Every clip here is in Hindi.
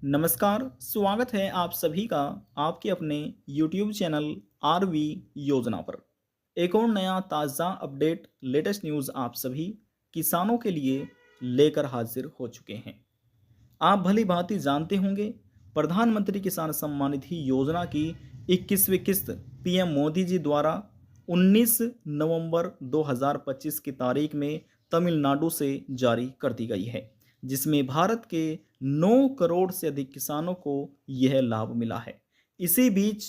नमस्कार, स्वागत है आप सभी का आपके अपने YouTube चैनल आरवी योजना पर। एक और नया ताज़ा अपडेट लेटेस्ट न्यूज़ आप सभी किसानों के लिए लेकर हाजिर हो चुके हैं। आप भली भांति जानते होंगे, प्रधानमंत्री किसान सम्मान निधि योजना की 21वीं किस्त पीएम मोदी जी द्वारा 19 नवंबर 2025 की तारीख में तमिलनाडु से जारी कर दी गई है, जिसमें भारत के 9 करोड़ से अधिक किसानों को यह लाभ मिला है। इसी बीच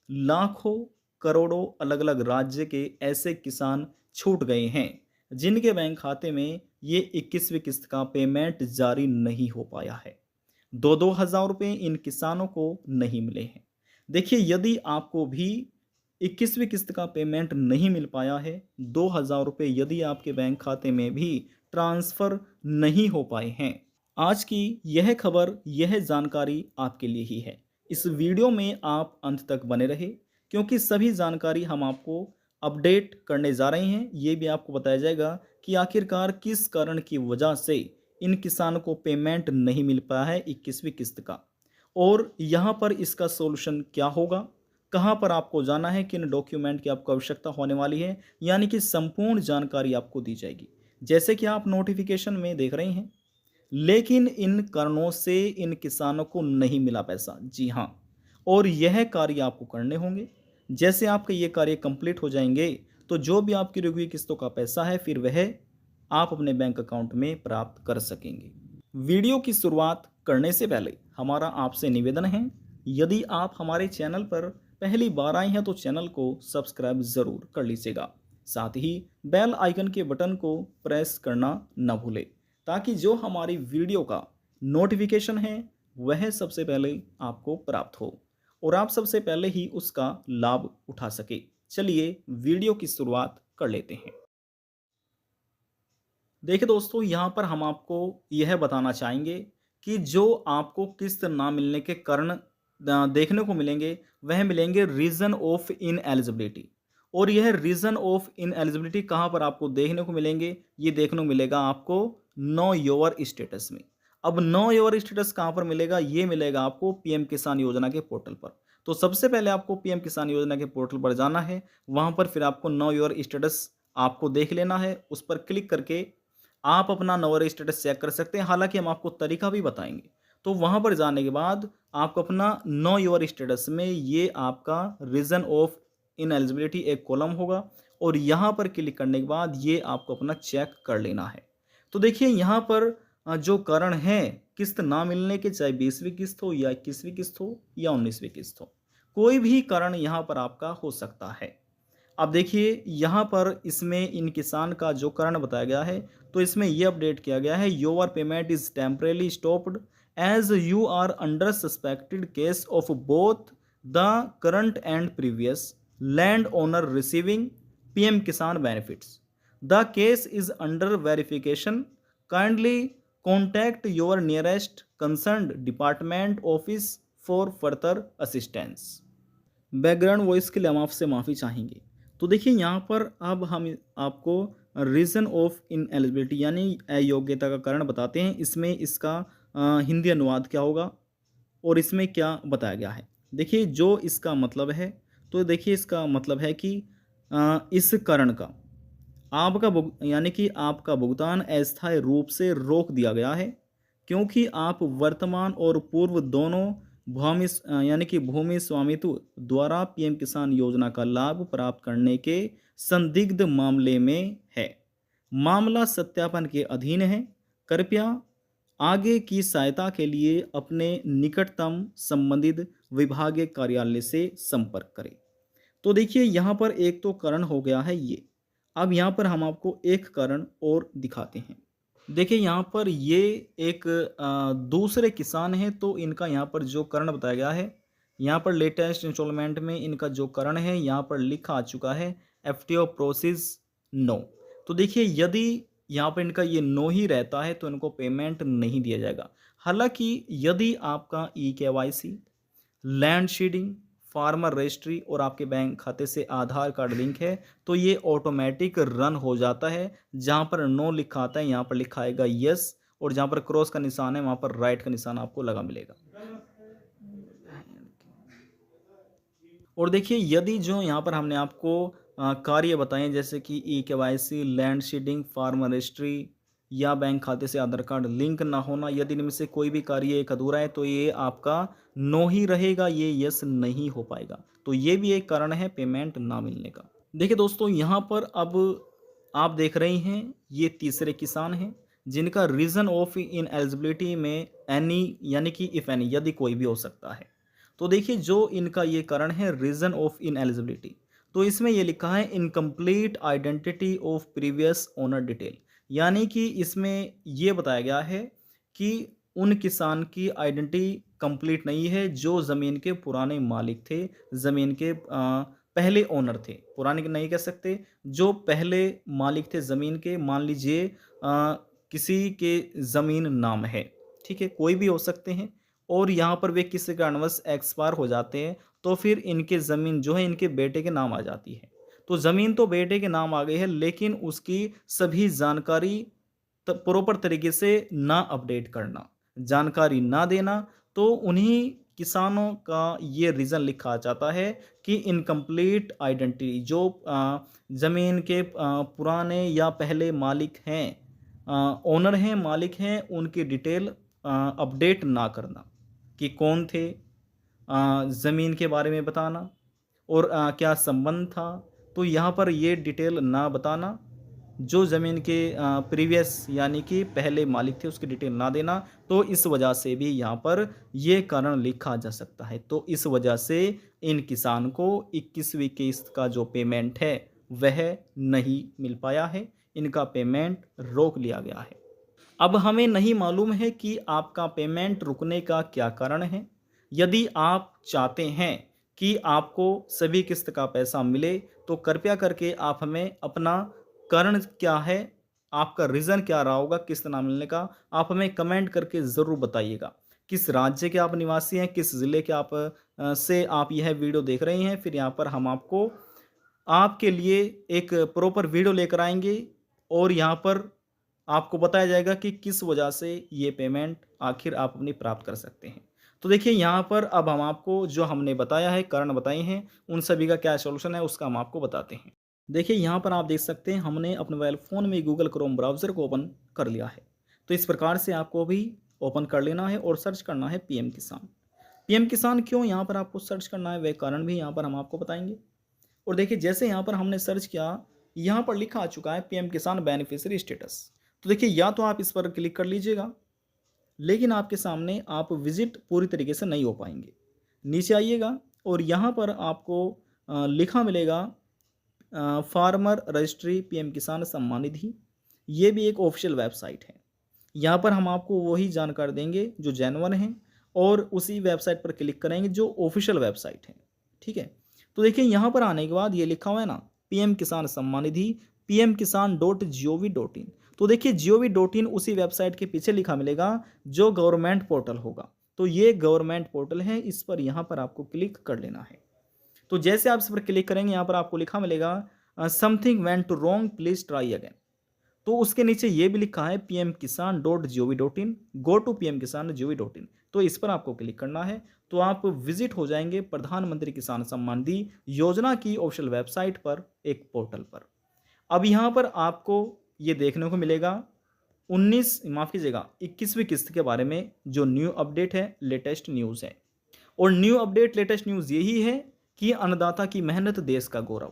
लाखों करोड़ों अलग अलग राज्य के ऐसे किसान छूट गए हैं जिनके बैंक खाते में ये 21वीं किस्त का पेमेंट जारी नहीं हो पाया है। दो दो हज़ार रुपये इन किसानों को नहीं मिले हैं। देखिए, यदि आपको भी 21वीं किस्त का पेमेंट नहीं मिल पाया है, 2,000 रुपये यदि आपके बैंक खाते में भी ट्रांसफ़र नहीं हो पाए हैं, आज की यह खबर, यह जानकारी आपके लिए ही है। इस वीडियो में आप अंत तक बने रहे, क्योंकि सभी जानकारी हम आपको अपडेट करने जा रहे हैं। ये भी आपको बताया जाएगा कि आखिरकार किस कारण की वजह से इन किसानों को पेमेंट नहीं मिल पाया है 21वीं किस्त का, और यहाँ पर इसका सॉल्यूशन क्या होगा, कहाँ पर आपको जाना है, किन डॉक्यूमेंट की आपको आवश्यकता होने वाली है, यानी कि संपूर्ण जानकारी आपको दी जाएगी। जैसे कि आप नोटिफिकेशन में देख रहे हैं, लेकिन इन कारणों से इन किसानों को नहीं मिला पैसा। जी हाँ, और यह कार्य आपको करने होंगे। जैसे आपके ये कार्य कंप्लीट हो जाएंगे, तो जो भी आपकी रुकी हुई किस्तों का पैसा है, फिर वह आप अपने बैंक अकाउंट में प्राप्त कर सकेंगे। वीडियो की शुरुआत करने से पहले हमारा आपसे निवेदन है, यदि आप हमारे चैनल पर पहली बार आए हैं तो चैनल को सब्सक्राइब ज़रूर कर लीजिएगा। साथ ही बेल आइकन के बटन को प्रेस करना न भूलें, ताकि जो हमारी वीडियो का नोटिफिकेशन है वह सबसे पहले आपको प्राप्त हो और आप सबसे पहले ही उसका लाभ उठा सके। चलिए वीडियो की शुरुआत कर लेते हैं। देखिए दोस्तों, यहाँ पर हम आपको यह बताना चाहेंगे कि जो आपको किस्त ना मिलने के कारण देखने को मिलेंगे, वह मिलेंगे रीज़न ऑफ इन एलिजिबिलिटी। और यह रीज़न ऑफ इन एलिजिबिलिटी कहाँ पर आपको देखने को मिलेंगे, ये देखने को मिलेगा आपको नो योर स्टेटस में। अब नो योर स्टेटस कहाँ पर मिलेगा, ये मिलेगा आपको पीएम किसान योजना के पोर्टल पर। तो सबसे पहले आपको पीएम किसान योजना के पोर्टल पर जाना है, वहाँ पर फिर आपको नो योर स्टेटस आपको देख लेना है। उस पर क्लिक करके आप अपना नोवर स्टेटस चेक कर सकते हैं, हालांकि हम आपको तरीका भी बताएंगे। तो वहां पर जाने के बाद आपको अपना नो योर स्टेटस में ये आपका रीजन ऑफ इन एलिजिबिलिटी एक कॉलम होगा, और यहाँ पर क्लिक करने के बाद ये आपको अपना चेक कर लेना है। तो देखिए, यहाँ पर जो कारण है किस्त ना मिलने के, चाहे 20वीं किस्त हो या 21वीं किस्त हो या 19वीं किस्त हो, कोई भी कारण यहाँ पर आपका हो सकता है। अब देखिए, यहाँ पर इसमें इन किसान का जो कारण बताया गया है, तो इसमें यह अपडेट किया गया है, your payment is temporarily stopped as you are under suspected case of both the current and previous land owner receiving PM Kisan benefits. The case is under verification, kindly contact your nearest concerned department office for further assistance. Background voice के लिए हम आपसे माफ़ी चाहेंगे। तो देखिए, यहाँ पर अब हम आपको रीज़न ऑफ इन एलिजिबिलिटी यानी अयोग्यता का कारण बताते हैं। इसमें इसका हिंदी अनुवाद क्या होगा और इसमें क्या बताया गया है। देखिए, जो इसका मतलब है, तो देखिए इसका मतलब है कि इस कारण का यानी कि आपका भुगतान अस्थायी रूप से रोक दिया गया है, क्योंकि आप वर्तमान और पूर्व दोनों यानी कि भूमि स्वामित्व द्वारा पीएम किसान योजना का लाभ प्राप्त करने के संदिग्ध मामले में है। मामला सत्यापन के अधीन है। कृपया आगे की सहायता के लिए अपने निकटतम संबंधित विभागीय कार्यालय से संपर्क करें। तो देखिए, यहाँ पर एक तो कारण हो गया है ये। अब यहाँ पर हम आपको एक कारण और दिखाते हैं। देखिए, यहाँ पर ये एक दूसरे किसान हैं, तो इनका यहाँ पर जो कारण बताया गया है, यहाँ पर लेटेस्ट इंस्टॉलमेंट में इनका जो कारण है यहाँ पर लिखा आ चुका है, एफटीओ प्रोसेस नो। तो देखिए, यदि यहाँ पर इनका ये नो ही रहता है तो इनको पेमेंट नहीं दिया जाएगा। हालांकि यदि आपका e KYC, land seeding, farmer registry और आपके बैंक खाते से आधार कार्ड लिंक है, तो ये ऑटोमेटिक रन हो जाता है। जहाँ पर नो लिखा आता है यहाँ पर लिखा आएगा यस, और जहाँ पर क्रॉस का निशान है वहाँ पर राइट का निशान आपको लगा मिलेगा। और देखिए यदि जो यहाँ पर हमने आपको कार्य बताएँ जैसे कि e KYC, land seeding, farm registry या बैंक खाते से आधार कार्ड लिंक ना होना, यदि इनमें से कोई भी कार्य एक अधूरा है तो ये आपका नो ही रहेगा, ये यस नहीं हो पाएगा। तो ये भी एक कारण है पेमेंट ना मिलने का। देखिए दोस्तों यहाँ पर अब आप देख रहे हैं ये तीसरे किसान हैं जिनका रीज़न ऑफ इनएलिजिबिलिटी में एनी यानी कि इफ एनी यदि कोई भी हो सकता है। तो देखिए जो इनका ये कारण है रीज़न ऑफ इनएलिजिबिलिटी, तो इसमें ये लिखा है incomplete identity of previous owner detail, यानी कि इसमें ये बताया गया है कि उन किसान की आइडेंटिटी कंप्लीट नहीं है जो ज़मीन के पुराने मालिक थे, ज़मीन के पहले ओनर थे। पुराने नहीं कह सकते, जो पहले मालिक थे ज़मीन के, मान लीजिए किसी के ज़मीन नाम है, ठीक है? कोई भी हो सकते हैं और यहाँ पर वे किसी कारणवश एक्सपायर हो जाते हैं, तो फिर इनकी ज़मीन जो है इनके बेटे के नाम आ जाती है। तो ज़मीन तो बेटे के नाम आ गई है लेकिन उसकी सभी जानकारी प्रॉपर तरीके से ना अपडेट करना, जानकारी ना देना, तो उन्हीं किसानों का ये रीज़न लिखा जाता है कि इनकम्प्लीट आइडेंटिटी जो ज़मीन के पुराने या पहले मालिक हैं, ओनर हैं, मालिक हैं, उनकी डिटेल अपडेट ना करना कि कौन थे, ज़मीन के बारे में बताना और क्या संबंध था, तो यहाँ पर ये डिटेल ना बताना, जो ज़मीन के प्रीवियस यानी कि पहले मालिक थे उसकी डिटेल ना देना, तो इस वजह से भी यहाँ पर ये कारण लिखा जा सकता है। तो इस वजह से इन किसान को 21वीं किस्त का जो पेमेंट है वह नहीं मिल पाया है, इनका पेमेंट रोक लिया गया है। अब हमें नहीं मालूम है कि आपका पेमेंट रुकने का क्या कारण है। यदि आप चाहते हैं कि आपको सभी किस्त का पैसा मिले, तो कृपया करके आप हमें अपना कारण क्या है, आपका रीज़न क्या रहा होगा किस्त ना मिलने का, आप हमें कमेंट करके ज़रूर बताइएगा। किस राज्य के आप निवासी हैं, किस ज़िले के आप से आप यह वीडियो देख रहे हैं, फिर यहाँ पर हम आपको आपके लिए एक प्रॉपर वीडियो लेकर आएँगे और यहाँ पर आपको बताया जाएगा कि किस वजह से ये पेमेंट आखिर आप अपनी प्राप्त कर सकते हैं। तो देखिए यहाँ पर अब हम आपको जो हमने बताया है, कारण बताए हैं, उन सभी का क्या सॉल्यूशन है उसका हम आपको बताते हैं। देखिए यहाँ पर आप देख सकते हैं हमने अपने मोबाइल फ़ोन में गूगल क्रोम ब्राउज़र को ओपन कर लिया है। तो इस प्रकार से आपको भी ओपन कर लेना है और सर्च करना है पीएम किसान। पीएम किसान क्यों यहाँ पर आपको सर्च करना है, वह कारण भी यहाँ पर हम आपको बताएँगे। और देखिए जैसे यहाँ पर हमने सर्च किया, यहाँ पर लिखा आ चुका है पीएम किसान बेनिफिशियरी स्टेटस। तो देखिए या तो आप इस पर क्लिक कर लीजिएगा, लेकिन आपके सामने आप विजिट पूरी तरीके से नहीं हो पाएंगे। नीचे आइएगा और यहाँ पर आपको लिखा मिलेगा फार्मर रजिस्ट्री पीएम किसान सम्मान निधि। ये भी एक ऑफिशियल वेबसाइट है। यहाँ पर हम आपको वही जानकारी देंगे जो जेन्युइन है और उसी वेबसाइट पर क्लिक करेंगे जो ऑफिशियल वेबसाइट है, ठीक है। तो देखिए यहाँ पर आने के बाद ये लिखा हुआ है ना पीएम किसान सम्मान निधि pmkisan.gov.in। तो देखिए gov.in उसी वेबसाइट के पीछे लिखा मिलेगा जो गवर्नमेंट पोर्टल होगा। तो ये गवर्नमेंट पोर्टल है, इस पर यहाँ पर आपको क्लिक कर लेना है। तो जैसे आप इस पर क्लिक करेंगे यहाँ पर आपको लिखा मिलेगा something went wrong please try again. तो उसके नीचे ये भी लिखा है pmkisan.gov.in, गो टू pmkisan.gov.in। तो इस पर आपको क्लिक करना है, तो आप विजिट हो जाएंगे प्रधानमंत्री किसान सम्मान निधि योजना की ऑफिशियल वेबसाइट पर, एक पोर्टल पर। अब यहाँ पर आपको ये देखने को मिलेगा 21वीं किस्त के बारे में जो न्यू अपडेट है, लेटेस्ट न्यूज़ है। और न्यू अपडेट लेटेस्ट न्यूज़ यही है कि अन्नदाता की मेहनत देश का गौरव।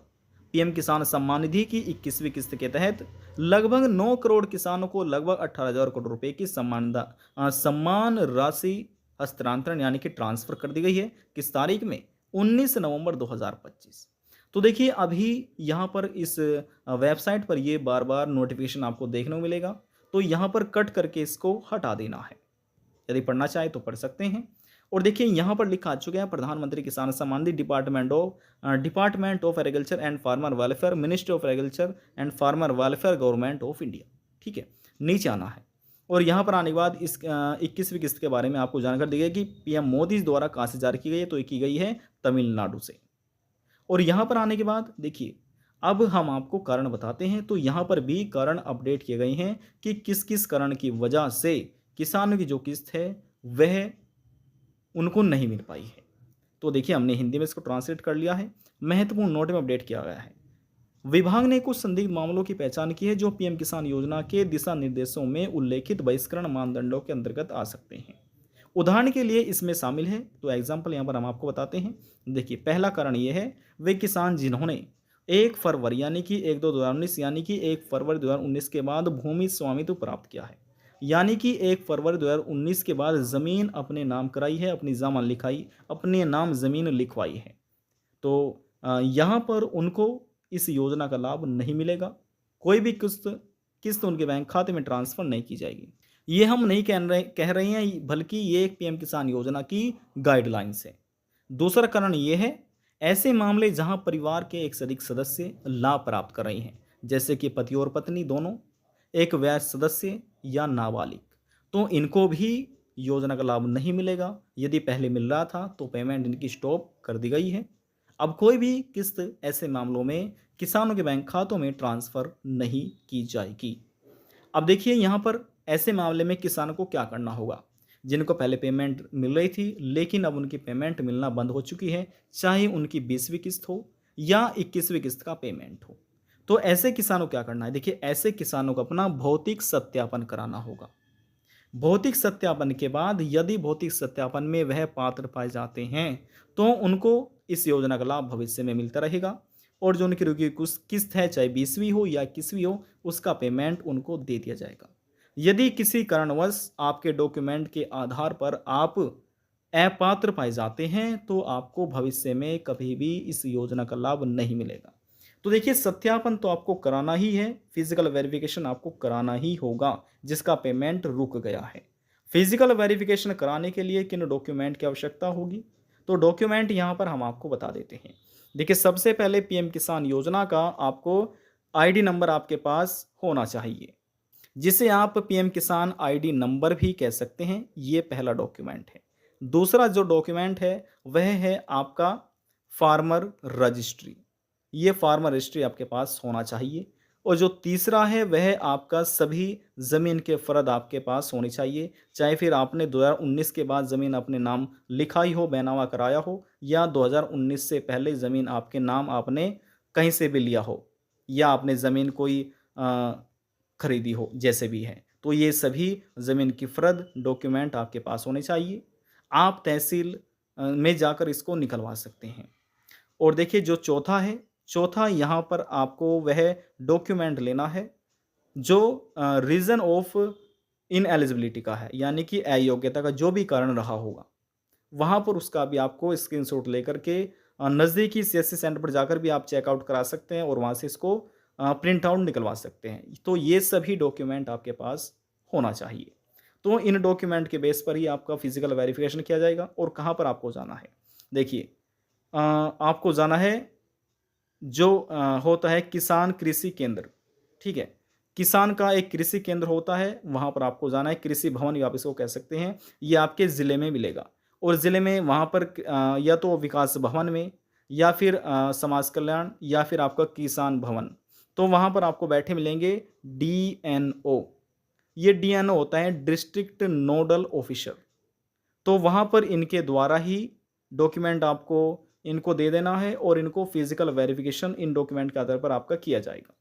पीएम किसान सम्मान निधि की 21वीं किस्त के तहत लगभग 9 करोड़ किसानों को लगभग 18,000 करोड़ रुपए की सम्मान राशि हस्तांतरण यानी कि ट्रांसफर कर दी गई है। किस तारीख में? 19 नवंबर 2025। तो देखिए अभी यहाँ पर इस वेबसाइट पर ये बार बार नोटिफिकेशन आपको देखने को मिलेगा, तो यहाँ पर कट करके इसको हटा देना है। यदि पढ़ना चाहे तो पढ़ सकते हैं। और देखिए यहाँ पर लिखा आ चुका है Pradhanmantri Kisan Samman Nidhi department of agriculture and farmer welfare, ministry of agriculture and farmer welfare, government of India. ठीक है, नीचे आना है और यहाँ पर आने के बाद इस 21वीं किस्त के बारे में आपको जानकारी दी गई कि पीएम मोदी द्वारा कहाँ से जारी की गई है, तो ये की गई है तमिलनाडु से। और यहाँ पर आने के बाद देखिए अब हम आपको कारण बताते हैं, तो यहाँ पर भी कारण अपडेट किए गए हैं कि किस किस कारण की वजह से किसानों की जो किस्त है वह उनको नहीं मिल पाई है। तो देखिए हमने हिंदी में इसको ट्रांसलेट कर लिया है, महत्वपूर्ण नोट में अपडेट किया गया है। विभाग ने कुछ संदिग्ध मामलों की पहचान की है जो पीएम किसान योजना के दिशा निर्देशों में उल्लेखित बहिष्करण मानदंडों के अंतर्गत आ सकते हैं। उदाहरण के लिए इसमें शामिल है, तो एग्जाम्पल यहाँ पर हम आपको बताते हैं। देखिए पहला कारण ये है, वे किसान जिन्होंने 1 फरवरी यानी कि 1/2/2019 यानी कि 1 फरवरी 2019 के बाद भूमि स्वामित्व प्राप्त किया है, यानी कि 1 फरवरी 2019 के बाद ज़मीन अपने नाम कराई है, अपनी जामन लिखाई, अपने नाम ज़मीन लिखवाई है, तो यहाँ पर उनको इस योजना का लाभ नहीं मिलेगा। कोई भी किस्त किस्त उनके बैंक खाते में ट्रांसफ़र नहीं की जाएगी। ये हम नहीं कह रहे हैं, बल्कि ये एक पीएम किसान योजना की गाइडलाइंस है। दूसरा कारण ये है, ऐसे मामले जहां परिवार के एक से अधिक सदस्य लाभ प्राप्त कर रहे हैं, जैसे कि पति और पत्नी दोनों, एक वयस्क सदस्य या नाबालिग, तो इनको भी योजना का लाभ नहीं मिलेगा। यदि पहले मिल रहा था तो पेमेंट इनकी स्टॉप कर दी गई है। अब कोई भी किस्त ऐसे मामलों में किसानों के बैंक खातों में ट्रांसफ़र नहीं की जाएगी। अब देखिए यहाँ पर ऐसे मामले में किसानों को क्या करना होगा, जिनको पहले पेमेंट मिल रही थी लेकिन अब उनकी पेमेंट मिलना बंद हो चुकी है, चाहे उनकी 20वीं किस्त हो या 21वीं किस्त का पेमेंट हो। तो ऐसे किसानों को क्या करना है, देखिए ऐसे किसानों को अपना भौतिक सत्यापन कराना होगा। भौतिक सत्यापन के बाद यदि भौतिक सत्यापन में वह पात्र पाए जाते हैं तो उनको इस योजना का लाभ भविष्य में मिलता रहेगा, और जो उनकी रुकी कुछ किस्त है, चाहे 20वीं हो या 21वीं हो, उसका पेमेंट उनको दे दिया जाएगा। यदि किसी कारणवश आपके डॉक्यूमेंट के आधार पर आप अपात्र पाए जाते हैं तो आपको भविष्य में कभी भी इस योजना का लाभ नहीं मिलेगा। तो देखिए सत्यापन तो आपको कराना ही है, फिजिकल वेरिफिकेशन आपको कराना ही होगा जिसका पेमेंट रुक गया है। फिजिकल वेरिफिकेशन कराने के लिए किन डॉक्यूमेंट की आवश्यकता होगी, तो डॉक्यूमेंट यहाँ पर हम आपको बता देते हैं। देखिए सबसे पहले पीएम किसान योजना का आपको आईडी नंबर आपके पास होना चाहिए, जिसे आप पीएम किसान आईडी नंबर भी कह सकते हैं। ये पहला डॉक्यूमेंट है। दूसरा जो डॉक्यूमेंट है वह है आपका फार्मर रजिस्ट्री। ये फार्मर रजिस्ट्री आपके पास होना चाहिए। और जो तीसरा है वह आपका सभी ज़मीन के फ़र्द आपके पास होनी चाहिए, चाहे फिर आपने 2019 के बाद ज़मीन अपने नाम लिखाई हो, बैनामा कराया हो, या 2019 से पहले ज़मीन आपके नाम आपने कहीं से भी लिया हो, या आपने ज़मीन कोई खरीदी हो, जैसे भी है। तो ये सभी ज़मीन की फ़र्द डॉक्यूमेंट आपके पास होने चाहिए। आप तहसील में जाकर इसको निकलवा सकते हैं। और देखिए जो चौथा है, चौथा यहाँ पर आपको वह डॉक्यूमेंट लेना है जो रीज़न ऑफ इनएलिजिबिलिटी का है, यानी कि अयोग्यता का जो भी कारण रहा होगा, वहाँ पर उसका भी आपको स्क्रीनशॉट लेकर के नज़दीकी सीएससी सेंटर पर जाकर भी आप चेकआउट करा सकते हैं और वहाँ से इसको प्रिंट आउट निकलवा सकते हैं। तो ये सभी डॉक्यूमेंट आपके पास होना चाहिए। तो इन डॉक्यूमेंट के बेस पर ही आपका फिजिकल वेरिफिकेशन किया जाएगा। और कहाँ पर आपको जाना है, देखिए आपको जाना है जो होता है किसान कृषि केंद्र, ठीक है। किसान का एक कृषि केंद्र होता है, वहाँ पर आपको जाना है। कृषि भवन या आप इसको कह सकते हैं, ये आपके ज़िले में मिलेगा। और ज़िले में वहाँ पर या तो विकास भवन में, या फिर समाज कल्याण, या फिर आपका किसान भवन, तो वहाँ पर आपको बैठे मिलेंगे डीएनओ। ये डीएनओ होता है डिस्ट्रिक्ट नोडल ऑफिसर। तो वहाँ पर इनके द्वारा ही डॉक्यूमेंट आपको इनको दे देना है और इनको फिजिकल वेरिफिकेशन इन डॉक्यूमेंट के आधार पर आपका किया जाएगा।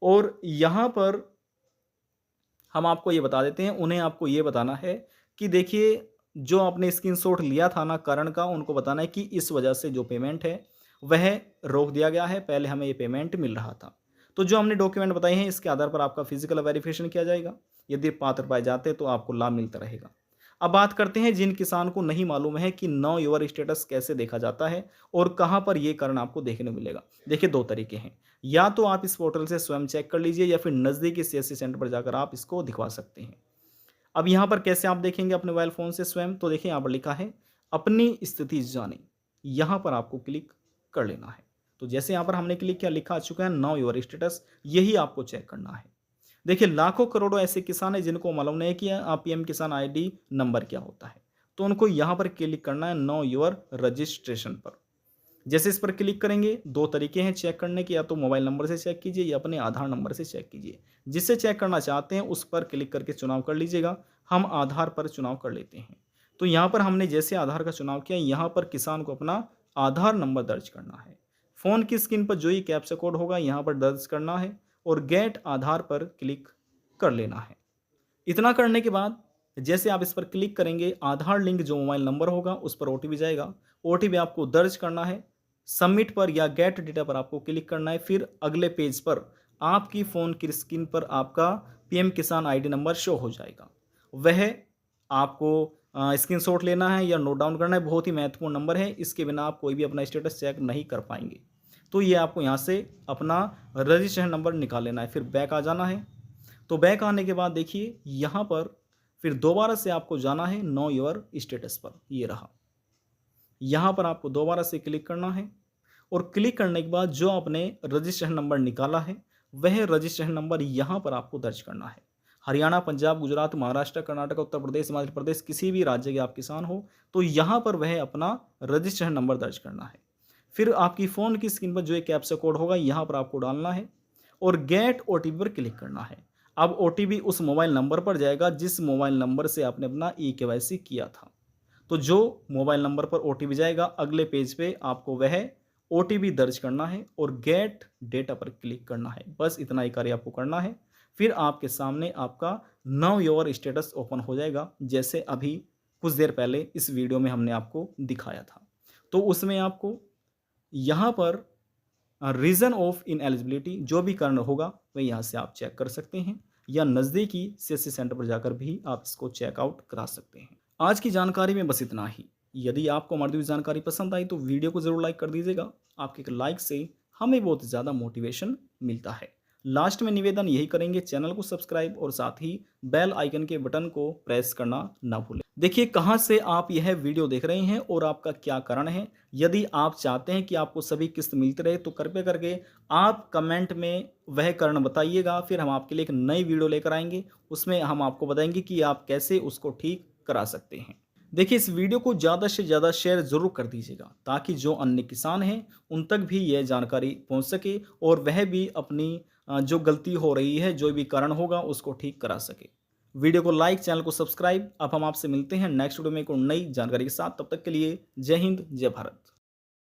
और यहाँ पर हम आपको ये बता देते हैं, उन्हें आपको ये बताना है कि देखिए जो आपने स्क्रीनशॉट लिया था ना कारण का, उनको बताना है कि इस वजह से जो पेमेंट है वह रोक दिया गया है, पहले हमें ये पेमेंट मिल रहा था। तो जो हमने डॉक्यूमेंट बताए हैं इसके आधार पर आपका फिजिकल वेरिफिकेशन किया जाएगा। यदि पात्र पाए जाते तो आपको लाभ मिलता रहेगा। अब बात करते हैं जिन किसान को नहीं मालूम है कि नो योर स्टेटस कैसे देखा जाता है और कहाँ पर ये कारण आपको देखने को मिलेगा। देखिए दो तरीके हैं, या तो आप इस पोर्टल से स्वयं चेक कर लीजिए, या फिर नज़दीकी सीएससी सेंटर पर जाकर आप इसको दिखवा सकते हैं। अब यहाँ पर कैसे आप देखेंगे अपने मोबाइल फ़ोन से स्वयं, तो देखिए यहाँ पर लिखा है अपनी स्थिति जाने, यहाँ पर आपको क्लिक कर लेना है। तो जैसे यहाँ पर हमने क्लिक किया, लिखा आ चुका है नो योर स्टेटस, यही आपको चेक करना है। देखिए लाखों करोड़ों ऐसे किसान हैं जिनको मालूम नहीं है कि पीएम किसान आईडी नंबर क्या होता है, तो उनको यहाँ पर क्लिक करना है नो योर रजिस्ट्रेशन पर। जैसे इस पर क्लिक करेंगे, दो तरीके हैं चेक करने के, या तो मोबाइल नंबर से चेक कीजिए या अपने आधार नंबर से चेक कीजिए। जिससे चेक करना चाहते हैं उस पर क्लिक करके चुनाव कर लीजिएगा। हम आधार पर चुनाव कर लेते हैं। तो यहाँ पर हमने जैसे आधार का चुनाव किया, यहाँ पर किसान को अपना आधार नंबर दर्ज करना है। फ़ोन की स्क्रीन पर जो ही कैप्चा कोड होगा यहाँ पर दर्ज करना है और गेट आधार पर क्लिक कर लेना है। इतना करने के बाद जैसे आप इस पर क्लिक करेंगे, आधार लिंक जो मोबाइल नंबर होगा उस पर ओटीपी जाएगा। ओटीपी आपको दर्ज करना है। सबमिट पर या गेट डेटा पर आपको क्लिक करना है। फिर अगले पेज पर आपकी फ़ोन की स्क्रीन पर आपका पीएम किसान आईडी नंबर शो हो जाएगा। वह आपको स्क्रीनशॉट लेना है या नोट डाउन करना है। बहुत ही महत्वपूर्ण नंबर है, इसके बिना आप कोई भी अपना स्टेटस चेक नहीं कर पाएंगे। तो ये आपको यहाँ से अपना रजिस्ट्रेशन नंबर निकाल लेना है। फिर बैक आ जाना है। तो बैक आने के बाद देखिए यहाँ पर फिर दोबारा से आपको जाना है नो योर स्टेटस पर। ये रहा, यहाँ पर आपको दोबारा से क्लिक करना है और क्लिक करने के बाद जो आपने रजिस्ट्रेशन नंबर निकाला है वह रजिस्ट्रेशन नंबर यहाँ पर आपको दर्ज करना है। हरियाणा, पंजाब, गुजरात, महाराष्ट्र, कर्नाटक, उत्तर प्रदेश, हिमाचल प्रदेश, किसी भी राज्य के आप किसान हो तो यहाँ पर वह अपना रजिस्ट्रेशन नंबर दर्ज करना है। फिर आपकी फ़ोन की स्क्रीन पर जो एक कैप्चा कोड होगा यहाँ पर आपको डालना है और गेट ओटीपी पर क्लिक करना है। अब ओटीपी उस मोबाइल नंबर पर जाएगा जिस मोबाइल नंबर से आपने अपना ई-केवाईसी किया था। तो जो मोबाइल नंबर पर ओटीपी जाएगा अगले पेज पे आपको वह ओटीपी दर्ज करना है और गेट डेटा पर क्लिक करना है। बस इतना ही कार्य आपको करना है। फिर आपके सामने आपका नाउ योर स्टेटस ओपन हो जाएगा, जैसे अभी कुछ देर पहले इस वीडियो में हमने आपको दिखाया था। तो उसमें आपको यहाँ पर रीज़न ऑफ इनएलिजिबिलिटी जो भी कारण होगा वह यहाँ से आप चेक कर सकते हैं या नज़दीकी सीएससी सेंटर पर जाकर भी आप इसको चेकआउट करा सकते हैं। आज की जानकारी में बस इतना ही। यदि आपको हमारी दी हुई जानकारी पसंद आई तो वीडियो को ज़रूर लाइक कर दीजिएगा। आपके एक लाइक से हमें बहुत ज़्यादा मोटिवेशन मिलता है। लास्ट में निवेदन यही करेंगे, चैनल को सब्सक्राइब और साथ ही बेल आइकन के बटन को प्रेस करना ना भूलें। देखिए कहाँ से आप यह वीडियो देख रहे हैं और आपका क्या कारण है। यदि आप चाहते हैं कि आपको सभी किस्त मिलते रहे तो कृपया करके आप कमेंट में वह कारण बताइएगा। फिर हम आपके लिए एक नई वीडियो लेकर आएंगे, उसमें हम आपको बताएंगे कि आप कैसे उसको ठीक करा सकते हैं। देखिए इस वीडियो को ज़्यादा से ज़्यादा शेयर ज़रूर कर दीजिएगा ताकि जो अन्य किसान हैं उन तक भी यह जानकारी पहुंच सके और वह भी अपनी जो गलती हो रही है, जो भी कारण होगा उसको ठीक करा सके। वीडियो को लाइक, चैनल को सब्सक्राइब। अब हम आपसे मिलते हैं नेक्स्ट वीडियो में एक नई जानकारी के साथ। तब तक के लिए जय हिंद, जय भारत।